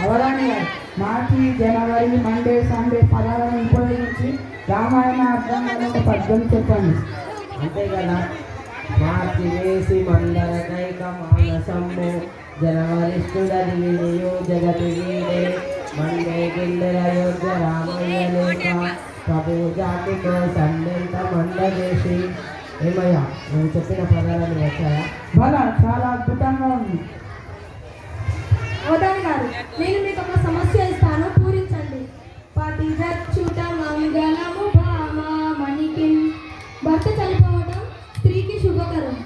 అవధాని గారు మార్చి జనవరి Monday Sunday పదాలను ఉపయోగించి రామాయణ అర్థంలో ఒక పద్యం చెప్పండి. అంతే కదా. మార్చి వేసి మందర కైక మానసమ్ము జనవరిష్ఠుడది వినియో జగతి వీడే మండే గిల్లెరయోధ్య రామయ్య లేక ప్రభు జాతితో సందెంత మందజేసి. ఏమయ్యా నేను చెప్పిన పదాలను వచ్చాయా? బలా చాలా అద్భుతంగా ఉంది. అవధాని గారు, నేను మీకు ఒక సమస్య ఇస్తాను, పూరించండి. పతిజచ్యుత మంగళము భామ మణికి. భర్త చనిపోవడం స్త్రీకి శుభకరం.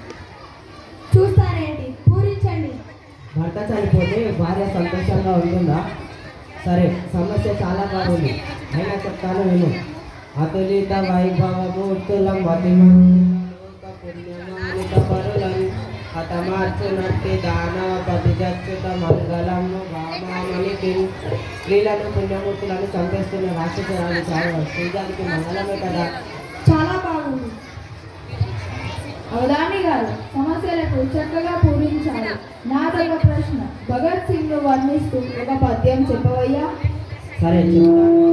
చూస్తారేంటి? పూరించండి. భర్త చనిపోతే భార్య సంతోషంగా ఉంటుందా? సరే, సమస్య చాలా బాగుంది, అయినా చెప్తాను విను. అతులిత వైభవము తులం మతిమూక పుణ్యమానిత పరులం హతమార్చునట్టి దానవ పతిజచ్యుత మంగళము భామామణికి. స్త్రీలను పుణ్యమూర్తులను చంపేస్తున్న రాక్షసురాలు చాలా శ్రీజానికి మంగళమే కదా. చాలా బాగుంది. అవధాని గారు సమస్యలకు చక్కగా పూరించారు. నాదొక ప్రశ్న, భగత్ సింగ్ వర్ణిస్తూ ఒక పద్యం చెప్పవయ్యా? సరే చెప్తాను.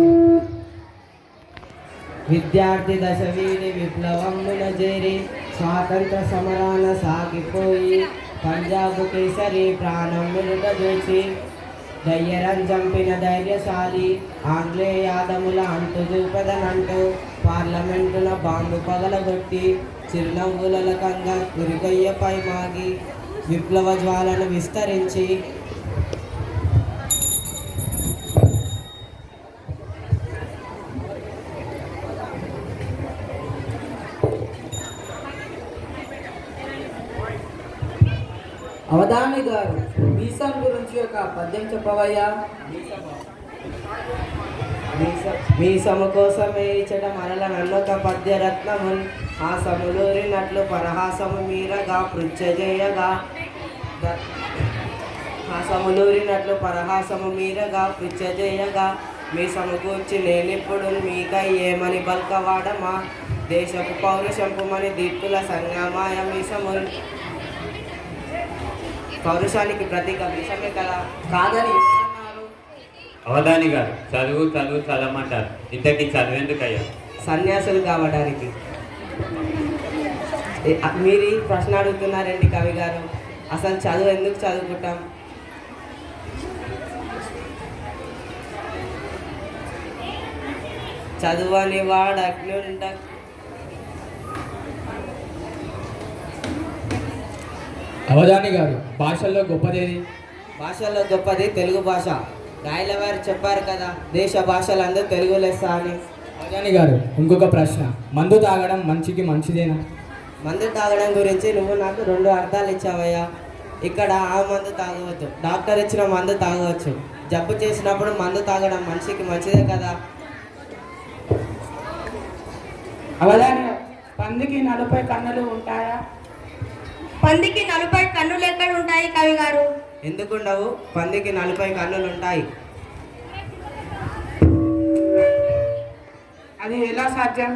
విద్యార్థి దశ వీడి విప్లవమున చేరి స్వాతంత్ర సమరాన సాగిపోయి పంజాబ్ కేసరి ప్రాణం మృగజేసి ధైర్యం చంపిన ధైర్యశాలి ఆంగ్లేయాదముల అంటు చూపదనంటూ పార్లమెంటుల బాంబు పగలగొట్టి చిరునవ్వుల కంగా గురికొయ్యపై మాగి విప్లవ జ్వాలను విస్తరించి అవధాని గారు మీసం గురించి ఒక పద్యం చెప్పవయ్యా? మీసము కోసమే ఇచ్చట మరల నన్నొక పద్యరత్నమున్ హాసములూరినట్లు పరహాసము మీరగా పృచ్ఛజేయగా హాసములూరినట్లు పరహాసము మీరగా పృచ్ఛజేయగా మీసము కూర్చి నేనిప్పుడు మీకై ఏమని బల్కవాడమా దేశపు పౌరుషంపుమని దిక్కుల సంగమాయ మీసముల్. పౌరుషానికి ప్రతీక మీసమే కదా కాదని అవధాని గారు చదువు చదువు చదవమంటారు, ఇంతకీ చదివేందుకయ్యా? సన్యాసులు కావడానికి. మీరు ఈ ప్రశ్న అడుగుతున్నారండి కవి గారు, అసలు చదువు ఎందుకు చదువుకుంటాం? చదువని వాడు అగ్నుండ. అవధాని గారు భాషల్లో గొప్పదేది? భాషల్లో గొప్పది తెలుగు భాష. రాయల వారు చెప్పారు కదా, దేశ భాషలందరూ తెలుగు లెస్స అని. అవధాని గారు ఇంకొక ప్రశ్న, మందు తాగడం మంచికి మంచిదేనా? మందు తాగడం గురించి నువ్వు నాకు 2 అర్థాలు ఇచ్చావయ్యా. ఇక్కడ ఆ మందు తాగవద్దు, డాక్టర్ ఇచ్చిన మందు తాగవచ్చు. జబ్బు చేసినప్పుడు మందు తాగడం మనిషికి మంచిదే కదా. అవధాని గారు, పందికి 40 కన్నులు ఉంటాయా? పందికి 40 కన్నులు ఎక్కడ ఉంటాయి కవి గారు? ఎందుకుండవు, పందికి 40 కన్నులు ఉంటాయి. అది ఎలా సాధ్యం?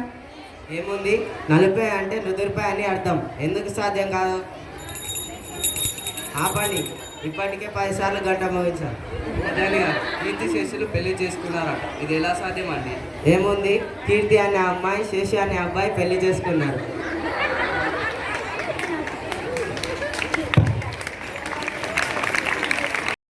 ఏముంది, 40 అంటే నుదురుపై అని అర్థం. ఎందుకు సాధ్యం కాదు? ఆ పని ఇప్పటికే 10 సార్లు గంట మోగించాను. కీర్తి శేషులు పెళ్లి చేసుకున్నారట, ఇది ఎలా సాధ్యం అండి? ఏముంది, కీర్తి అనే అమ్మాయి శేషి అనే అబ్బాయి పెళ్లి చేసుకున్నారు.